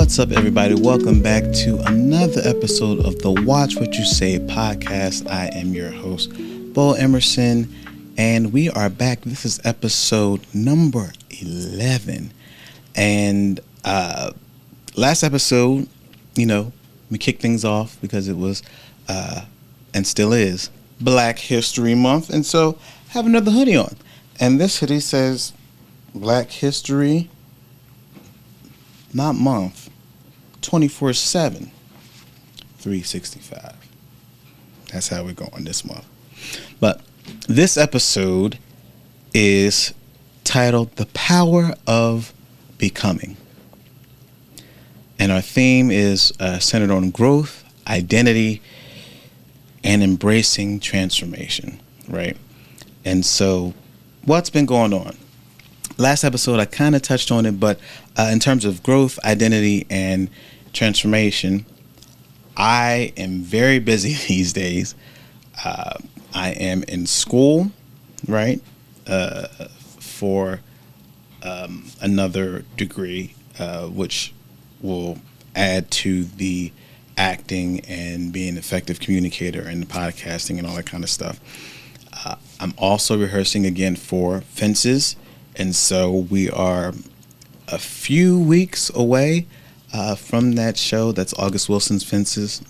What's up, everybody? Welcome back to another episode of the Watch What You Say podcast. I am your host, Beaux Emerson, and we are back. This is episode number 11. And last episode, we kicked things off because it was, and still is, Black History Month. And so I have another hoodie on. And this hoodie says Black History, not month, 24/7, 365. That's how we're going this month. But this episode is titled The Power of Becoming. And our theme is centered on growth, identity, and embracing transformation, right? And so what's been going on? Last episode, I kind of touched on it, but in terms of growth, identity, and transformation, I am very busy these days. I am in school, right, for another degree, which will add to the acting and being an effective communicator and the podcasting and all that kind of stuff. I'm also rehearsing again for Fences. And so we are a few weeks away from that show. That's August Wilson's Fences.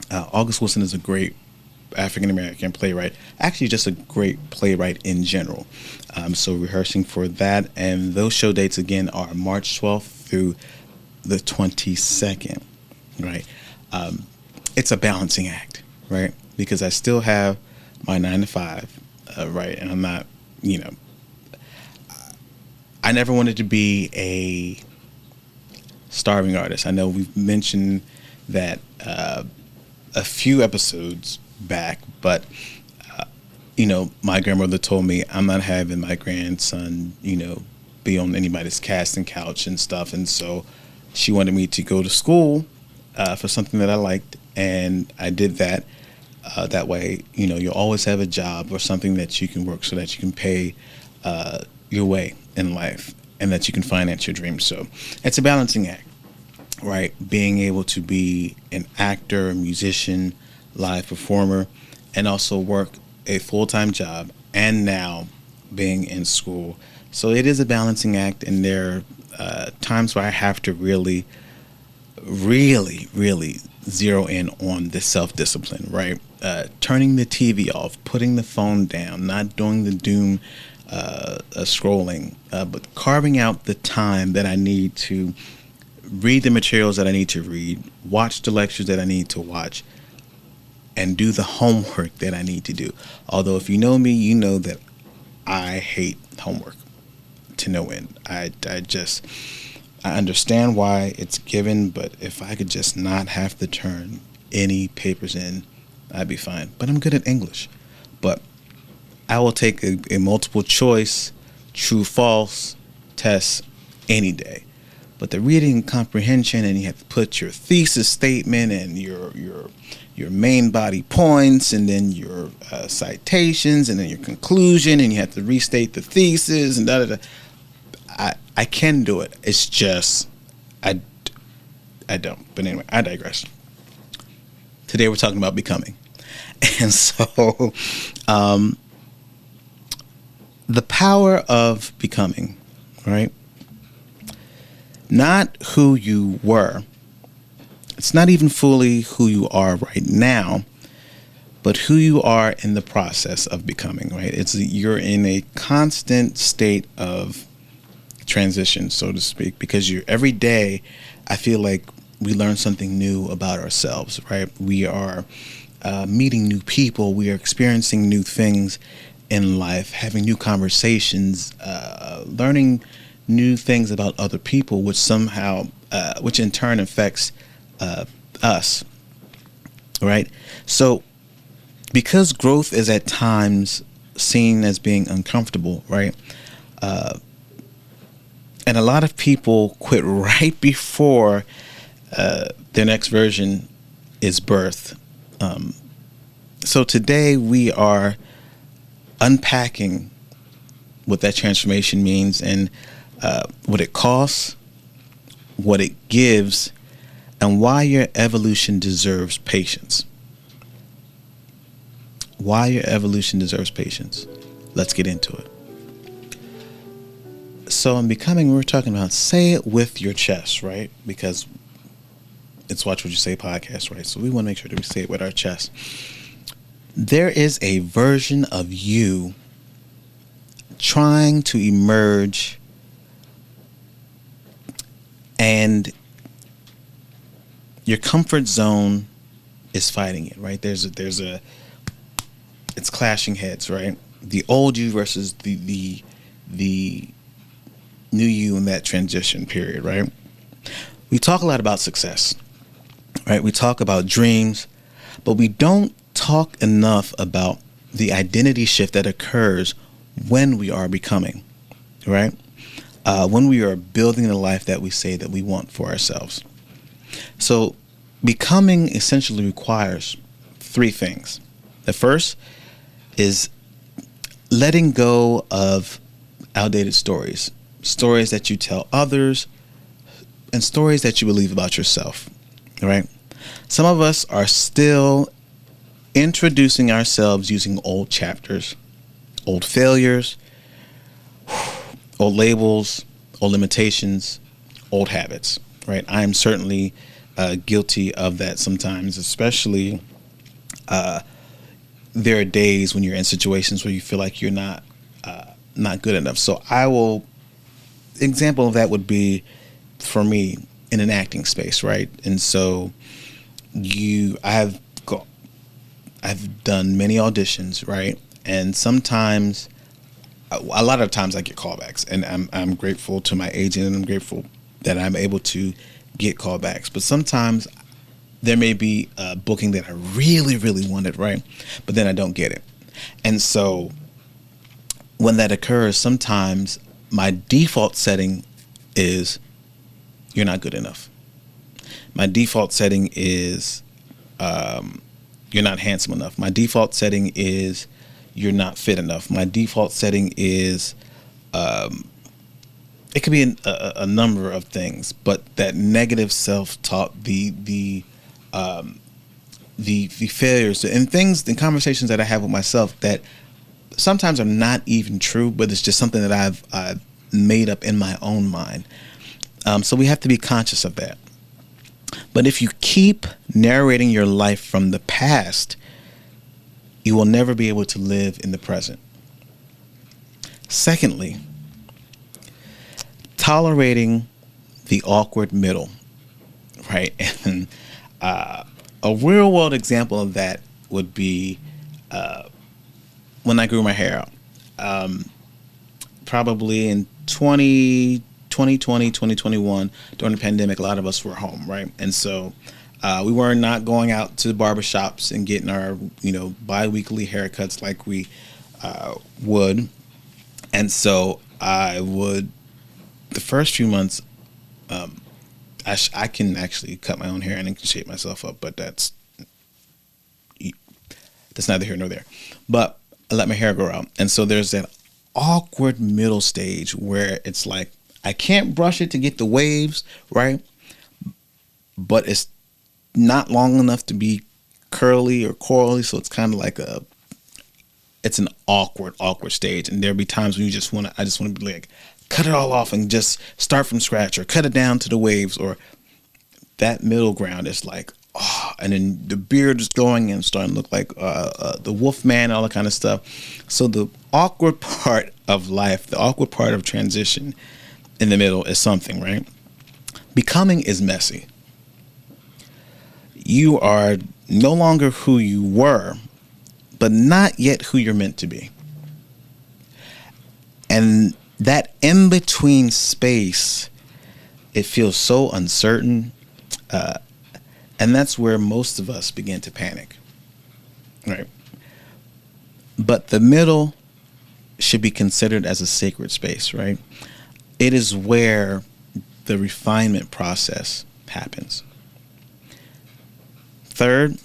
August Wilson is a great African-American playwright. Actually, just a great playwright in general. So rehearsing for that. And those show dates, again, are March 12th through the 22nd, right? It's a balancing act, right? Because I still have my 9 to 5, right? And I'm not, I never wanted to be a starving artist. I know we've mentioned that a few episodes back, but my grandmother told me I'm not having my grandson, be on anybody's casting couch and stuff. And so she wanted me to go to school for something that I liked, and I did that. That way, you'll always have a job or something that you can work so that you can pay your way in life and that you can finance your dreams. So it's a balancing act, right? Being able to be an actor, a musician, live performer, and also work a full-time job, and now being in school. So it is a balancing act, and there are times where I have to really zero in on the self-discipline, right? Turning the TV off, putting the phone down, not doing the doom scrolling, but carving out the time that I need to read the materials that I need to read, watch the lectures that I need to watch, and do the homework that I need to do. Although if you know me, you know that I hate homework to no end. I understand why it's given, but if I could just not have to turn any papers in, I'd be fine. But I'm good at English. But I will take a multiple choice, true, false test any day. But the reading comprehension, and you have to put your thesis statement and your main body points, and then your citations, and then your conclusion, and you have to restate the thesis and da da da. I can do it. It's just I don't. But anyway, I digress. Today we're talking about becoming. And so the power of becoming, right? Not who you were. It's not even fully who you are right now, but who you are in the process of becoming, right? You're in a constant state of transition, so to speak, because every day I feel like we learn something new about ourselves, right? We are meeting new people, we are experiencing new things in life, having new conversations, learning new things about other people, which in turn affects us, right? So because growth is at times seen as being uncomfortable, right? And a lot of people quit right before their next version is birthed. So today we are unpacking what that transformation means and what it costs, what it gives, and why your evolution deserves patience. Why your evolution deserves patience. Let's get into it. So in Becoming, we're talking about say it with your chest, right? Because it's Watch What You Say podcast, right? So we want to make sure that we say it with our chest. There is a version of you trying to emerge, and your comfort zone is fighting it, right? It's clashing heads, right? The old you versus the new you in that transition period, right? We talk a lot about success, right? We talk about dreams, but we don't talk enough about the identity shift that occurs when we are becoming, right? When we are building the life that we say that we want for ourselves. So becoming essentially requires three things. The first is letting go of outdated stories that you tell others, and stories that you believe about yourself, right? Some of us are still introducing ourselves using old chapters, old failures, old labels, old limitations, old habits, right? I am certainly guilty of that sometimes, especially there are days when you're in situations where you feel like you're not good enough. So example of that would be for me in an acting space, right? And so I've done many auditions, right? And sometimes, a lot of times I get callbacks, and I'm grateful to my agent, and I'm grateful that I'm able to get callbacks. But sometimes there may be a booking that I really, really wanted, right? But then I don't get it. And so when that occurs, sometimes my default setting is you're not good enough. My default setting is you're not handsome enough. My default setting is you're not fit enough. My default setting is it could be a number of things, but that negative self-talk, the failures and things and conversations that I have with myself that sometimes are not even true, but it's just something that I've made up in my own mind. So we have to be conscious of that. But if you keep narrating your life from the past, you will never be able to live in the present. Secondly, tolerating the awkward middle, right? And a real world example of that would be when I grew my hair out. Probably in 2020, 2021, during the pandemic, a lot of us were home, right? And so we were not going out to the barbershops and getting our, bi-weekly haircuts like we would. And so the first few months, I can actually cut my own hair and I can shape myself up, but that's neither here nor there. But I let my hair grow out. And so there's that awkward middle stage where it's like, I can't brush it to get the waves, right? But it's not long enough to be curly or coily. So it's kind of like it's an awkward stage. And there'll be times when I just want to be like, cut it all off and just start from scratch, or cut it down to the waves, or that middle ground is like, and then the beard is going and starting to look like the wolf man, all that kind of stuff. So the awkward part of life, the awkward part of transition in the middle is something, right? Becoming is messy. You are no longer who you were, but not yet who you're meant to be. And that in-between space, it feels so uncertain. And that's where most of us begin to panic, right? But the middle should be considered as a sacred space, right? It is where the refinement process happens. Third,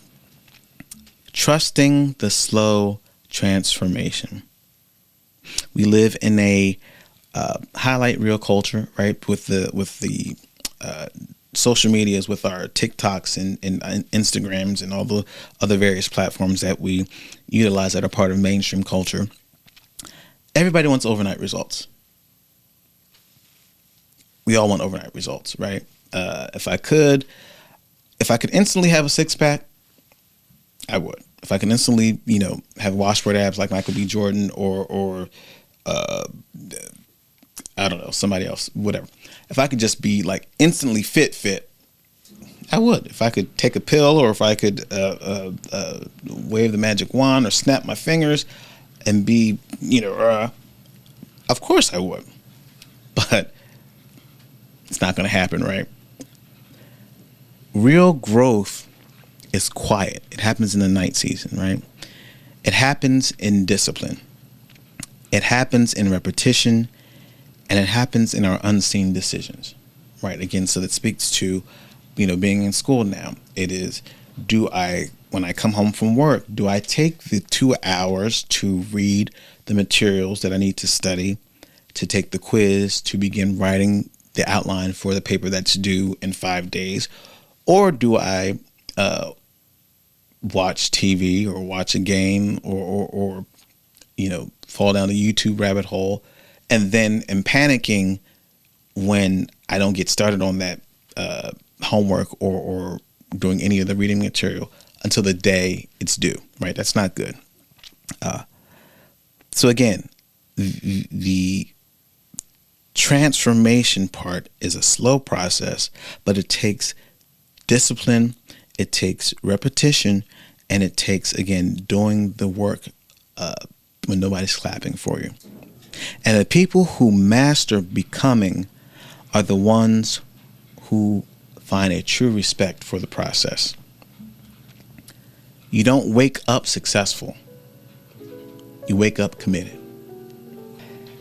trusting the slow transformation. We live in a highlight reel culture, right? With the social medias, with our TikToks and Instagrams and all the other various platforms that we utilize that are part of mainstream culture. Everybody wants overnight results. We all want overnight results, right? If I could instantly have a six pack, I would. If I could instantly, have washboard abs like Michael B. Jordan or I don't know, somebody else, whatever. If I could just be like instantly fit, I would. If I could take a pill, or if I could wave the magic wand or snap my fingers and be, of course I would. But it's not going to happen, right? Real growth is quiet. It happens in the night season, right? It happens in discipline. It happens in repetition, and it happens in our unseen decisions, right? Again, so that speaks to, being in school now. It is, when I come home from work, do I take the 2 hours to read the materials that I need to study, to take the quiz, to begin writing the outline for the paper that's due in 5 days? Or do I watch TV or watch a game or fall down the YouTube rabbit hole, and then am panicking when I don't get started on that homework or doing any of the reading material until the day it's due, right? That's not good. So again, the transformation part is a slow process, but it takes discipline, it takes repetition, and it takes, again, doing the work when nobody's clapping for you. And the people who master becoming are the ones who find a true respect for the process. You don't wake up successful. You wake up committed.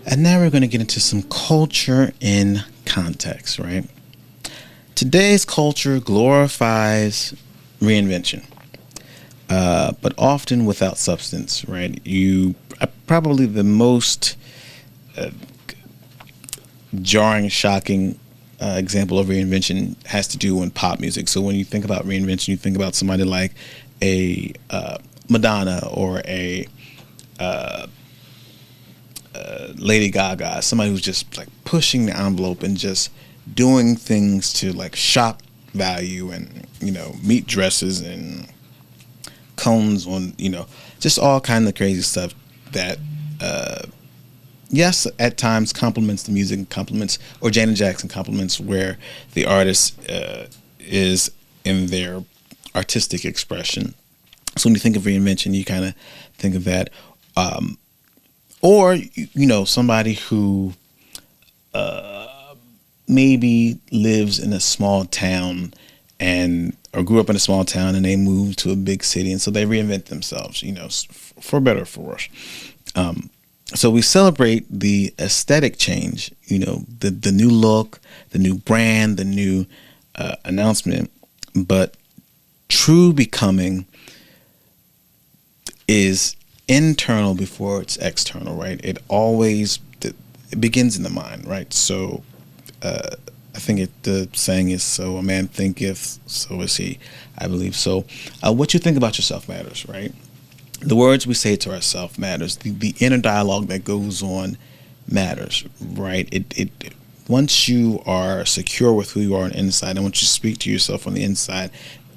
And now we're going to get into some culture in context, right? Today's culture glorifies reinvention, but often without substance, right? Probably the most jarring, shocking example of reinvention has to do in pop music. So when you think about reinvention, you think about somebody like a Madonna or a Lady Gaga, somebody who's just like pushing the envelope and just doing things to like shock value and, meat dresses and cones on, just all kind of crazy stuff that, yes, at times complements the music, complements, or Janet Jackson complements where the artist is in their artistic expression. So when you think of reinvention, you kind of think of that. Or, somebody who maybe lives in a small town or grew up in a small town and they moved to a big city. And so they reinvent themselves, for better or for worse. So we celebrate the aesthetic change, the new look, the new brand, the new announcement. But true becoming is internal before it's external, right? It begins in the mind, right? So I think the saying is, so a man thinketh, so is he, I believe. So what you think about yourself matters, right? The words we say to ourselves matters. The inner dialogue that goes on matters, right? It once you are secure with who you are on the inside, and once you speak to yourself on the inside,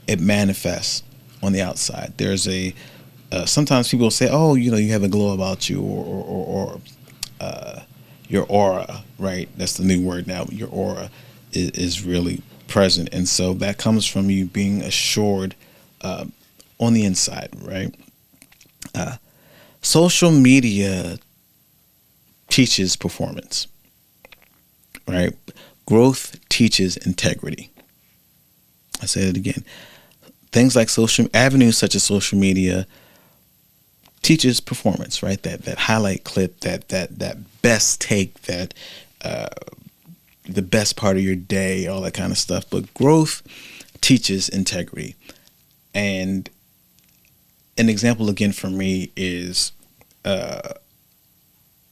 it manifests on the outside. There's sometimes people say, oh, you have a glow about you, or your aura, right? That's the new word now. Your aura is really present. And so that comes from you being assured on the inside, right? Social media teaches performance, right? Growth teaches integrity. I say it again. Things like avenues such as social media teaches performance, right? That highlight clip, that best take, that the best part of your day, all that kind of stuff. But growth teaches integrity. And an example again for me is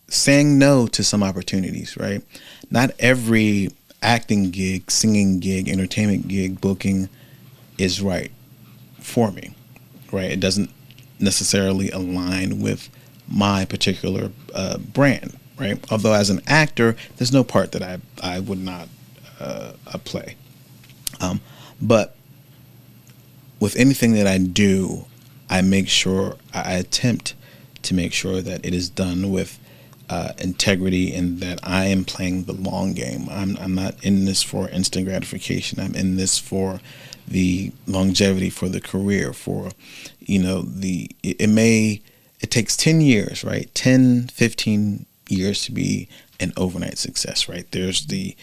saying no to some opportunities, right? Not every acting gig, singing gig, entertainment gig booking is right for me, right? It doesn't necessarily align with my particular brand, right? Although as an actor, there's no part that I would not play. But with anything that I do, I make sure, I attempt to make sure that it is done with integrity and that I am playing the long game. I'm not in this for instant gratification. I'm in this for the longevity, for the career, for, it takes 10 years, right? 10, 15 years to be an overnight success, right? There's the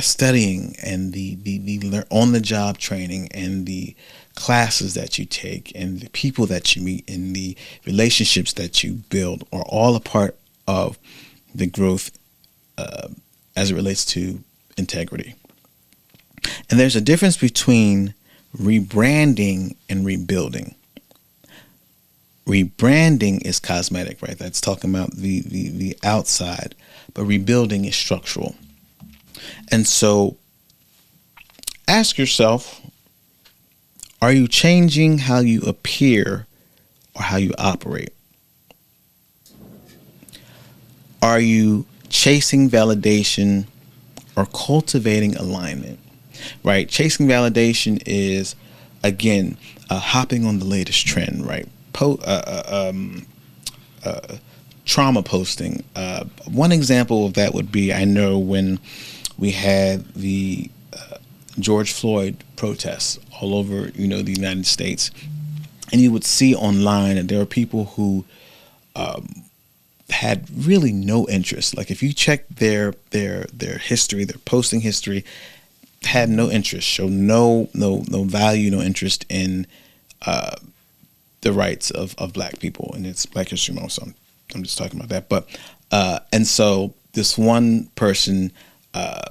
studying and the on-the-job training and the classes that you take and the people that you meet and the relationships that you build are all a part of the growth as it relates to integrity. And there's a difference between rebranding and rebuilding. Rebranding is cosmetic, right? That's talking about the outside, but rebuilding is structural. And so ask yourself, are you changing how you appear or how you operate? Are you chasing validation or cultivating alignment? Right? Chasing validation is, again, hopping on the latest trend, right? Trauma posting. One example of that would be, I know when we had the George Floyd protests all over, the United States, and you would see online that there are people who had really no interest. Like if you check their history, their posting history, had no interest, showed no value, no interest in the rights of Black people, and it's Black History Month, so I'm just talking about that. But and so this one person,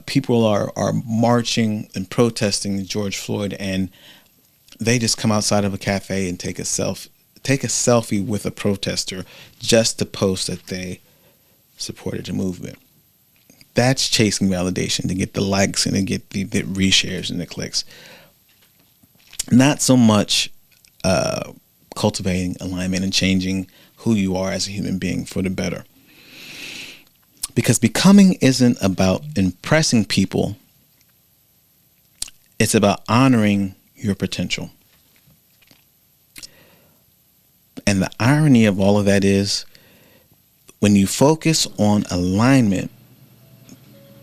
people are marching and protesting George Floyd, and they just come outside of a cafe and take a selfie with a protester just to post that they supported the movement. That's chasing validation to get the likes and to get the reshares and the clicks. Not so much cultivating alignment and changing who you are as a human being for the better. Because becoming isn't about impressing people. It's about honoring your potential. And the irony of all of that is when you focus on alignment,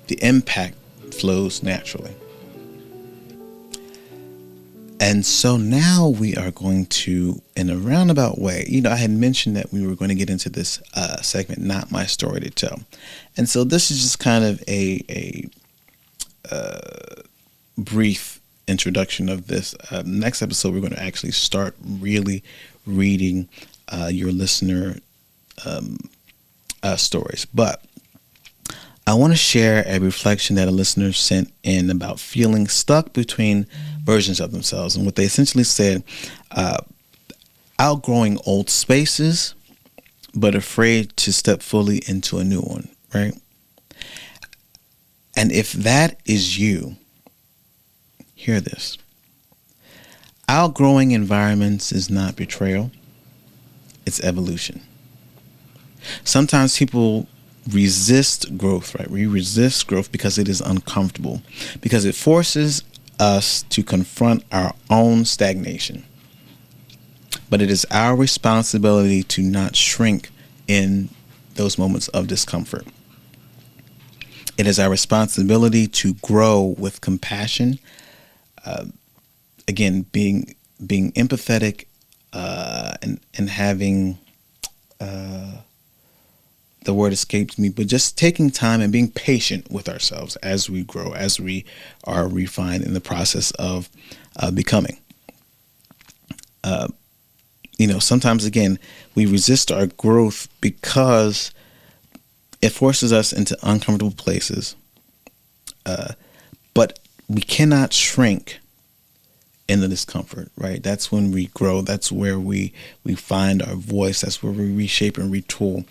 the impact flows naturally. And so now we are going to, in a roundabout way, I had mentioned that we were going to get into this segment, Not My Story to Tell. And so this is just kind of a brief introduction of this. Next episode, we're going to actually start really reading your listener stories. But I want to share a reflection that a listener sent in about feeling stuck between versions of themselves. And what they essentially said, outgrowing old spaces, but afraid to step fully into a new one, right? And if that is you, hear this. Outgrowing environments is not betrayal. It's evolution. Sometimes people resist growth, right? We resist growth because it is uncomfortable, because it forces us to confront our own stagnation. But it is our responsibility to not shrink in those moments of discomfort. It is our responsibility to grow with compassion. Again, being empathetic and having the word escapes me, but just taking time and being patient with ourselves as we grow, as we are refined in the process of becoming. Sometimes, again, we resist our growth because it forces us into uncomfortable places. But we cannot shrink in the discomfort, right? That's when we grow. That's where we find our voice. That's where we reshape and retool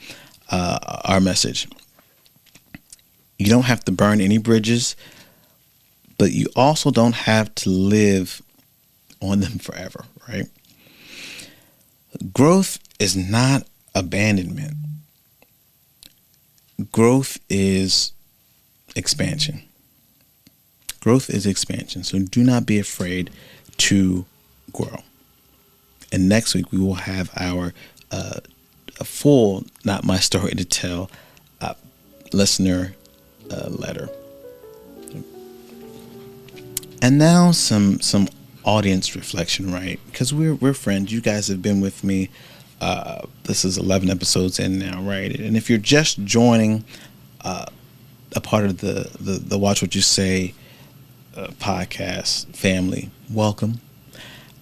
our message. You don't have to burn any bridges, but you also don't have to live on them forever, right? Growth is not abandonment. Growth is expansion. Growth is expansion. So do not be afraid to grow. And next week we will have our a full Not My Story to Tell listener letter. And now some audience reflection, right? Because we're friends. You guys have been with me. This is 11 episodes in now, right? And if you're just joining a part of the Watch What You Say podcast family, welcome.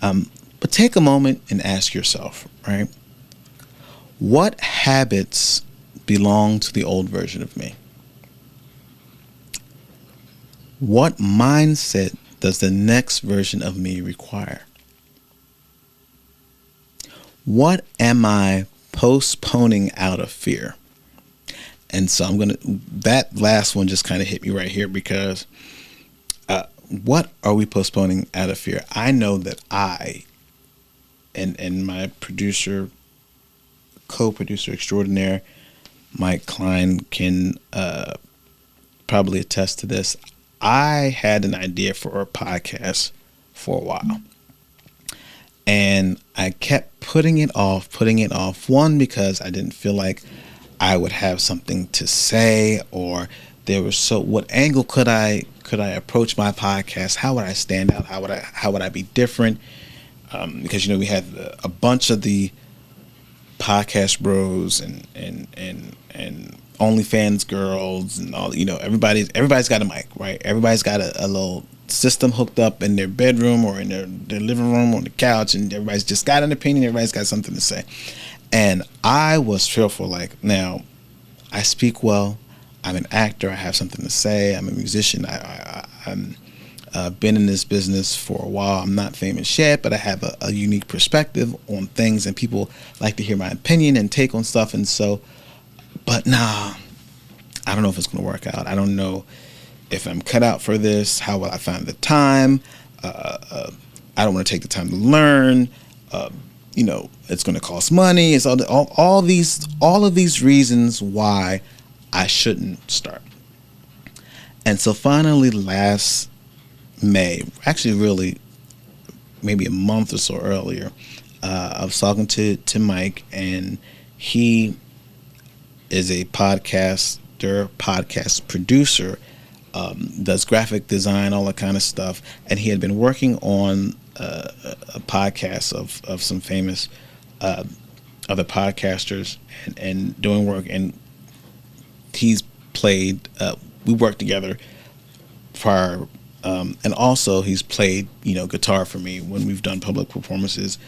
But take a moment and ask yourself, right? What habits belong to the old version of me? What mindset does the next version of me require? What am I postponing out of fear? And so that last one just kind of hit me right here, because what are we postponing out of fear? I know that I and my co-producer extraordinaire, Mike Klein, can probably attest to this. I had an idea for a podcast for a while, and I kept putting it off. One, because I didn't feel like I would have something to say, or what angle could I approach my podcast? How would I stand out? How would I be different? Because we had a bunch of the podcast bros and OnlyFans girls and all. Everybody's got a mic, right? Everybody's got a little system hooked up in their bedroom or in their living room or on the couch, and everybody's just got an opinion. Everybody's got something to say. And I was fearful, like, now I speak well, I'm an actor, I have something to say, I'm a musician, I'm been in this business for a while, I'm not famous yet, but I have a unique perspective on things, and people like to hear my opinion and take on stuff. And so, but nah, I don't know if it's going to work out. I don't know if I'm cut out for this. How will I find the time? I don't want to take the time to learn. It's going to cost money. It's all of these reasons why I shouldn't start. And so finally, last May, actually really maybe a month or so earlier, I was talking to Mike, and he is a podcast producer, does graphic design, all that kind of stuff, and he had been working on a podcast of some famous other podcasters and doing work, and he's played. We worked together prior, and also he's played guitar for me when we've done public performances,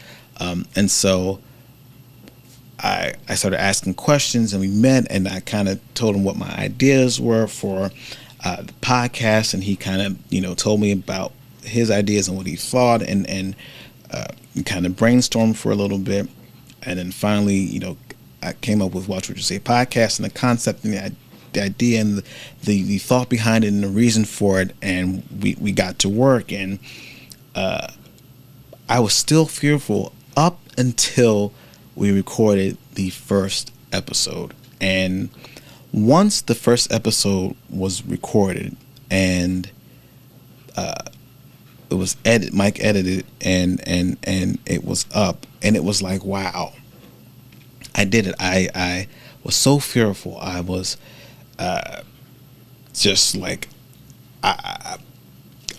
and so I started asking questions, and we met, and I kind of told him what my ideas were for the podcast, and he kind of told me about his ideas and what he thought, and kind of brainstormed for a little bit, and then finally I came up with Watch What You Say podcast, and the concept and the idea and the thought behind it and the reason for it, and we got to work, and I was still fearful up until we recorded the first episode. And once the first episode was recorded and it was Mike edited and it was up, and it was like, wow, I did it. I was so fearful. I was just like I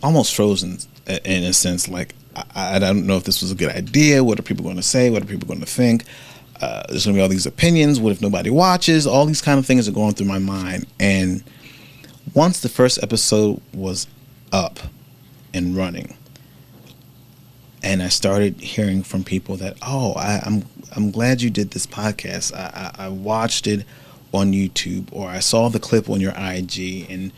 almost frozen in a sense, like I don't know if this was a good idea. What are people going to say? What are people going to think? There's going to be all these opinions. What if nobody watches? All these kind of things are going through my mind. And once the first episode was up and running, and I started hearing from people that, I'm glad you did this podcast. I watched it on YouTube, or I saw the clip on your IG, and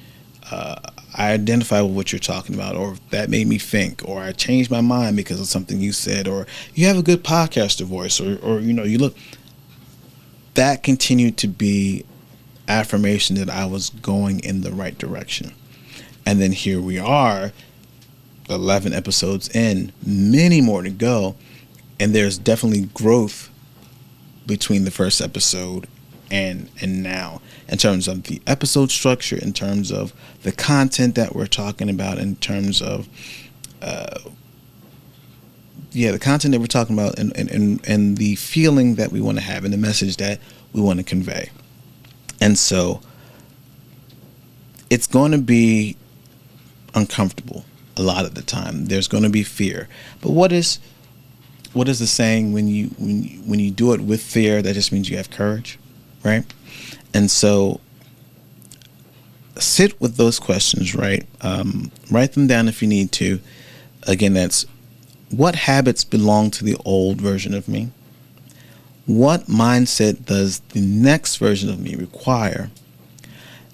I identify with what you're talking about, or that made me think, or I changed my mind because of something you said, or you have a good podcaster voice, or you look. That continued to be affirmation that I was going in the right direction. And then here we are, 11 episodes in, many more to go. And there's definitely growth between the first episode and now, in terms of the episode structure, in terms of the content that we're talking about, in terms of the content that we're talking about, and the feeling that we want to have, and the message that we want to convey. And so it's going to be uncomfortable a lot of the time. There's going to be fear. But what is the saying? When you do it with fear, that just means you have courage, right? And so sit with those questions, right? Write them down if you need to. Again, that's: what habits belong to the old version of me? What mindset does the next version of me require?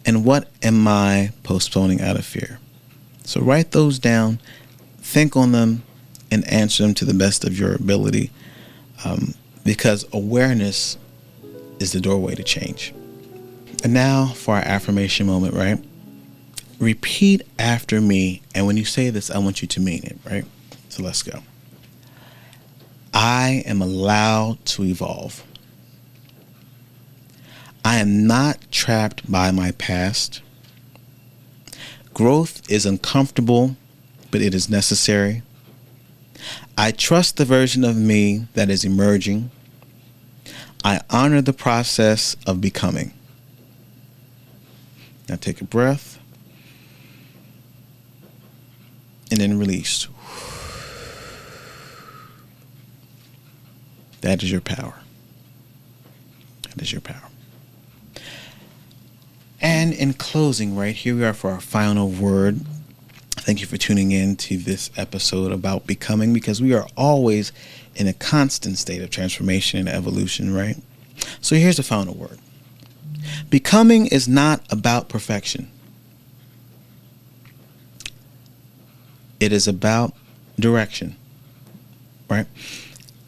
And what am I postponing out of fear? So write those down, think on them, and answer them to the best of your ability, because awareness is the doorway to change. And now for our affirmation moment, right? Repeat after me, and when you say this, I want you to mean it, right? So let's go. I am allowed to evolve. I am not trapped by my past. Growth is uncomfortable, but it is necessary. I trust the version of me that is emerging. I honor the process of becoming. Now take a breath and then release. That is your power. That is your power. And in closing, right, here we are for our final word. Thank you for tuning in to this episode about becoming, because we are always in a constant state of transformation and evolution, right? So here's the final word. Becoming is not about perfection. It is about direction, right?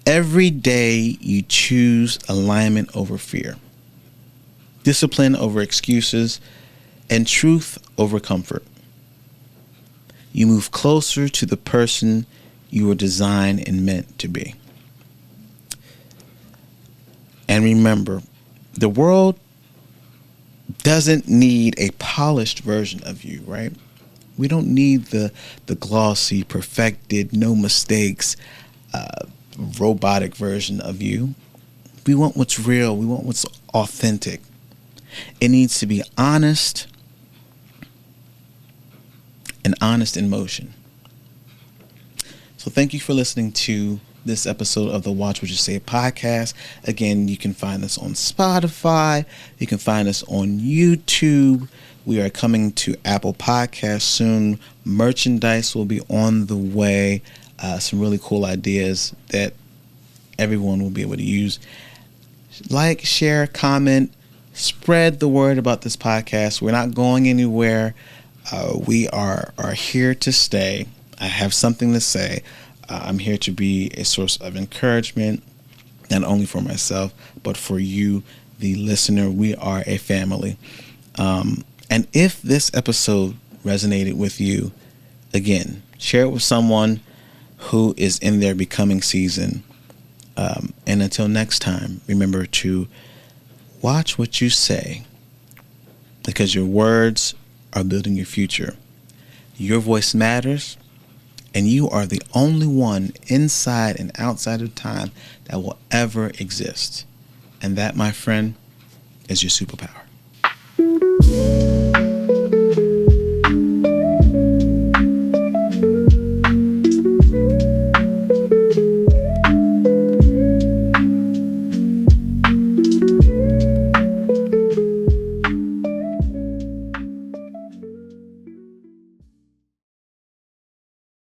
Every day you choose alignment over fear, discipline over excuses, and truth over comfort. You move closer to the person you were designed and meant to be. And remember, the world doesn't need a polished version of you, right? We don't need the glossy, perfected, no mistakes, robotic version of you. We want what's real. We want what's authentic. It needs to be honest, and honest in motion. So thank you for listening to this episode of the Watch What You Say podcast. Again, you can find us on Spotify. You can find us on YouTube. We are coming to Apple Podcasts soon. Merchandise will be on the way. Some really cool ideas that everyone will be able to use. Like, share, comment, spread the word about this podcast. We're not going anywhere. We are here to stay. I have something to say. I'm here to be a source of encouragement, not only for myself, but for you, the listener. We are a family. And if this episode resonated with you, again, share it with someone who is in their becoming season. And until next time, remember to watch what you say, because your words are building your future. Your voice matters, and you are the only one inside and outside of time that will ever exist. And that, my friend, is your superpower.